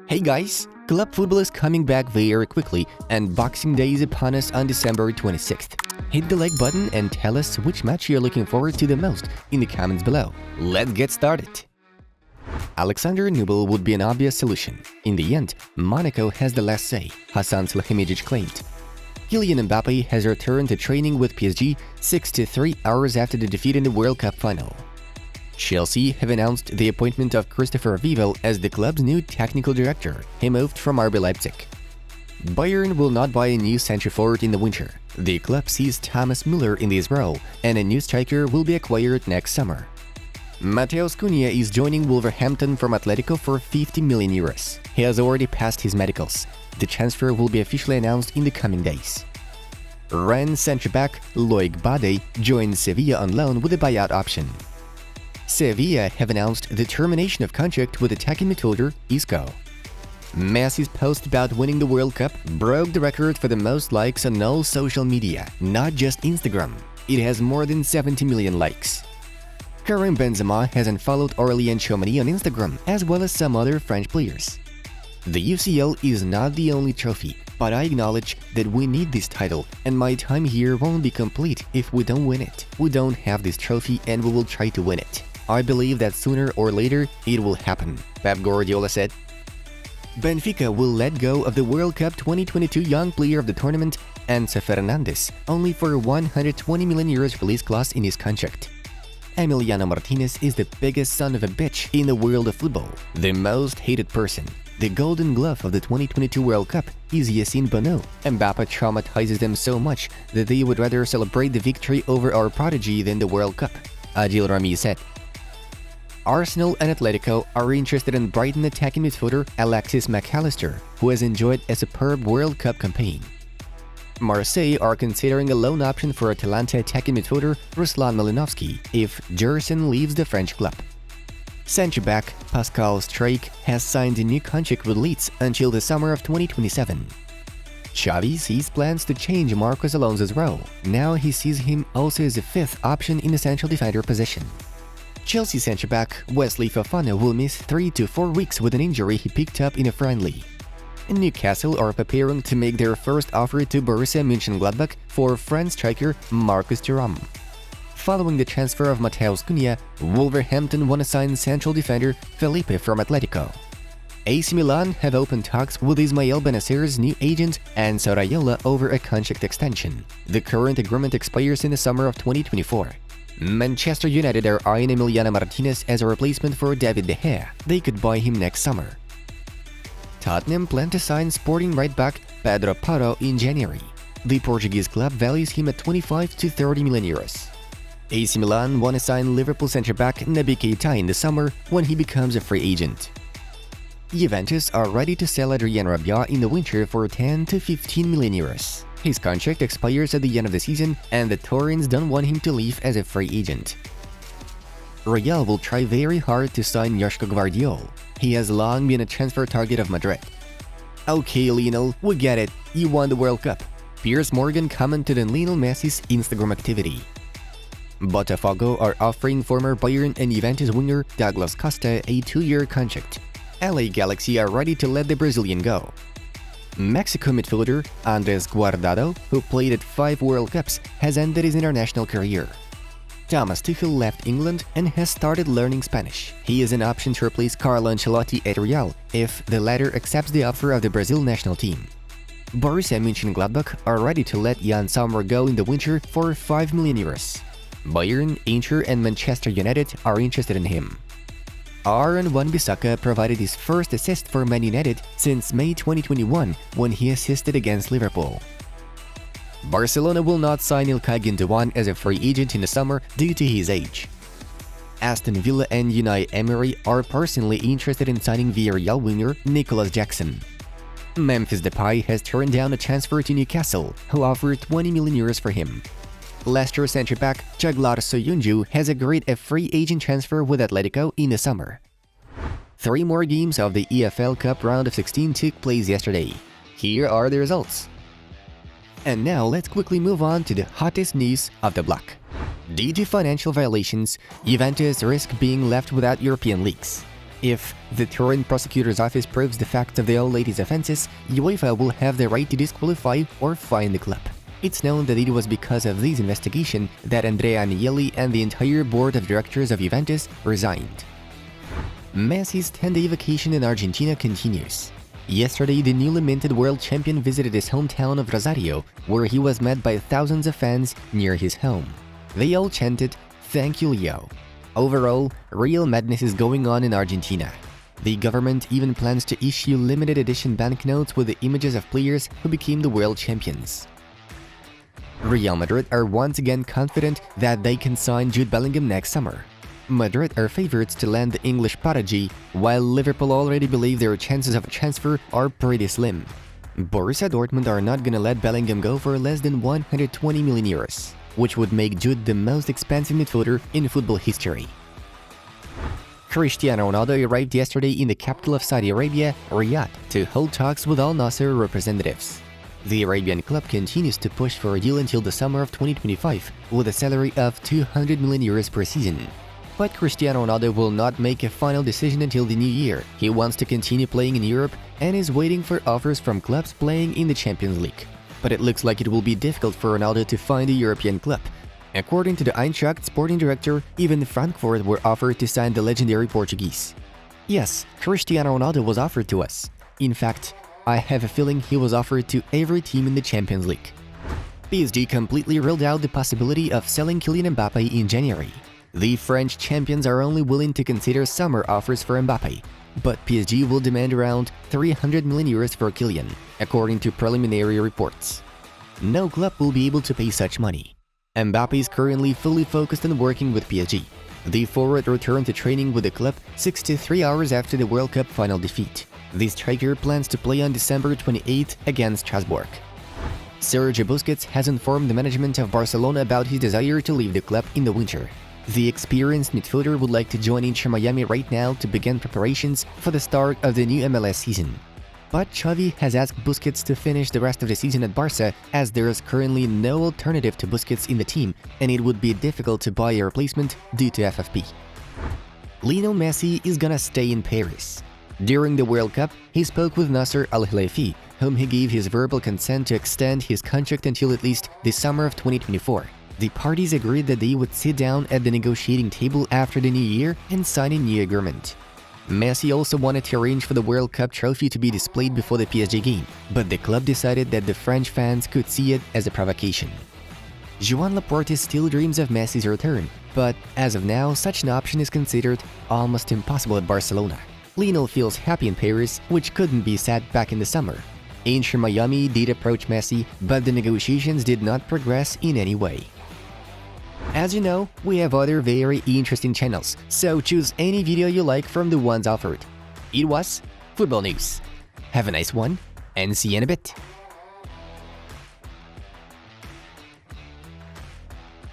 Hey guys, club football is coming back very quickly and Boxing Day is upon us on December 26th. Hit the like button and tell us which match you're looking forward to the most in the comments below. Let's get started. Alexander Nubel would be an obvious solution. In the end, Monaco has the last say, Hassan Salihamidzic claimed. Kylian Mbappe has returned to training with PSG 6 to 3 hours after the defeat in the World Cup final. Chelsea have announced the appointment of Christopher Vivel as the club's new technical director. He moved from RB Leipzig. Bayern will not buy a new centre-forward in the winter. The club sees Thomas Müller in this role, and a new striker will be acquired next summer. Matheus Cunha is joining Wolverhampton from Atletico for 50 million euros. He has already passed his medicals. The transfer will be officially announced in the coming days. Rennes centre-back Loic Bade joins Sevilla on loan with a buyout option. Sevilla have announced the termination of contract with attacking midfielder Isco. Messi's post about winning the World Cup broke the record for the most likes on all social media, not just Instagram. It has more than 70 million likes. Karim Benzema has unfollowed Aurélien Tchouameni on Instagram, as well as some other French players. The UCL is not the only trophy, but I acknowledge that we need this title, and my time here won't be complete if we don't win it. We don't have this trophy and we will try to win it. I believe that sooner or later it will happen, Pep Guardiola said. Benfica will let go of the World Cup 2022 Young Player of the Tournament, Enzo Fernandez, only for a 120 million euros release clause in his contract. Emiliano Martinez is the biggest son of a bitch in the world of football, the most hated person. The golden glove of the 2022 World Cup is Yassine Bono. Mbappe traumatizes them so much that they would rather celebrate the victory over our prodigy than the World Cup, Adil Rami said. Arsenal and Atletico are interested in Brighton attacking midfielder Alexis McAllister, who has enjoyed a superb World Cup campaign. Marseille are considering a loan option for Atalanta attacking midfielder Ruslan Malinovsky if Gerson leaves the French club. Centre-back Pascal Struijk has signed a new contract with Leeds until the summer of 2027. Xavi sees plans to change Marcos Alonso's role. Now he sees him also as a fifth option in the central defender position. Chelsea centre-back Wesley Fofana will miss 3 to 4 weeks with an injury he picked up in a friendly. Newcastle are preparing to make their first offer to Borussia Mönchengladbach for French striker Marcus Thuram. Following the transfer of Matheus Cunha, Wolverhampton want to sign central defender Felipe from Atletico. AC Milan have opened talks with Ismael Bennacer's new agent Enzo Raiola over a contract extension. The current agreement expires in the summer of 2024. Manchester United are eyeing Emiliano Martinez as a replacement for David De Gea. They could buy him next summer. Tottenham plan to sign Sporting right-back Pedro Porro in January. The Portuguese club values him at 25 to 30 million euros. AC Milan want to sign Liverpool centre-back Naby Keita in the summer when he becomes a free agent. Juventus are ready to sell Adrien Rabiot in the winter for 10 to 15 million euros. His contract expires at the end of the season, and the Torrents don't want him to leave as a free agent. Real will try very hard to sign Joško Gvardiol. He has long been a transfer target of Madrid. Okay, Lionel, we get it. You won the World Cup. Piers Morgan commented on Lionel Messi's Instagram activity. Botafogo are offering former Bayern and Juventus winger Douglas Costa a 2-year contract. LA Galaxy are ready to let the Brazilian go. Mexico midfielder Andres Guardado, who played at 5 World Cups, has ended his international career. Thomas Tuchel left England and has started learning Spanish. He is an option to replace Carlo Ancelotti at Real if the latter accepts the offer of the Brazil national team. Borussia Mönchengladbach are ready to let Jan Sommer go in the winter for 5 million euros. Bayern, Inter and Manchester United are interested in him. Aaron Wan-Bissaka provided his first assist for Man United since May 2021 when he assisted against Liverpool. Barcelona will not sign Ilkay Gundogan as a free agent in the summer due to his age. Aston Villa and Unai Emery are personally interested in signing Villarreal winger Nicolas Jackson. Memphis Depay has turned down a transfer to Newcastle, who offered 20 million euros for him. Leicester centre-back Jaglar Soyuncu has agreed a free agent transfer with Atletico in the summer. 3 more games of the EFL Cup round of 16 took place yesterday. Here are the results. And now let's quickly move on to the hottest news of the block. Due to financial violations, Juventus risk being left without European leagues. If the Turin prosecutor's office proves the fact of the old lady's offenses, UEFA will have the right to disqualify or fine the club. It's known that it was because of this investigation that Andrea Agnelli and the entire board of directors of Juventus resigned. Messi's 10-day vacation in Argentina continues. Yesterday, the newly minted world champion visited his hometown of Rosario, where he was met by thousands of fans near his home. They all chanted, "Thank you, Leo." Overall, real madness is going on in Argentina. The government even plans to issue limited edition banknotes with the images of players who became the world champions. Real Madrid are once again confident that they can sign Jude Bellingham next summer. Madrid are favorites to land the English prodigy, while Liverpool already believe their chances of a transfer are pretty slim. Borussia Dortmund are not gonna let Bellingham go for less than 120 million euros, which would make Jude the most expensive midfielder in football history. Cristiano Ronaldo arrived yesterday in the capital of Saudi Arabia, Riyadh, to hold talks with Al Nasser representatives. The Arabian club continues to push for a deal until the summer of 2025, with a salary of 200 million euros per season. But Cristiano Ronaldo will not make a final decision until the new year. He wants to continue playing in Europe and is waiting for offers from clubs playing in the Champions League. But it looks like it will be difficult for Ronaldo to find a European club. According to the Eintracht sporting director, even Frankfurt were offered to sign the legendary Portuguese. Yes, Cristiano Ronaldo was offered to us. In fact, I have a feeling he was offered to every team in the Champions League. PSG completely ruled out the possibility of selling Kylian Mbappé in January. The French champions are only willing to consider summer offers for Mbappé, but PSG will demand around 300 million euros for Kylian, according to preliminary reports. No club will be able to pay such money. Mbappé is currently fully focused on working with PSG. The forward returned to training with the club 63 hours after the World Cup final defeat. The striker plans to play on December 28th against Strasbourg. Sergio Busquets has informed the management of Barcelona about his desire to leave the club in the winter. The experienced midfielder would like to join Inter Miami right now to begin preparations for the start of the new MLS season. But Xavi has asked Busquets to finish the rest of the season at Barca, as there is currently no alternative to Busquets in the team, and it would be difficult to buy a replacement due to FFP. Lionel Messi is gonna stay in Paris. During the World Cup, he spoke with Nasser Al-Khelaifi, whom he gave his verbal consent to extend his contract until at least the summer of 2024. The parties agreed that they would sit down at the negotiating table after the new year and sign a new agreement. Messi also wanted to arrange for the World Cup trophy to be displayed before the PSG game, but the club decided that the French fans could see it as a provocation. Joan Laporta still dreams of Messi's return, but as of now, such an option is considered almost impossible at Barcelona. Lionel feels happy in Paris, which couldn't be said back in the summer. Inter Miami did approach Messi, but the negotiations did not progress in any way. As you know, we have other very interesting channels, so choose any video you like from the ones offered. It was Football News. Have a nice one, and see you in a bit.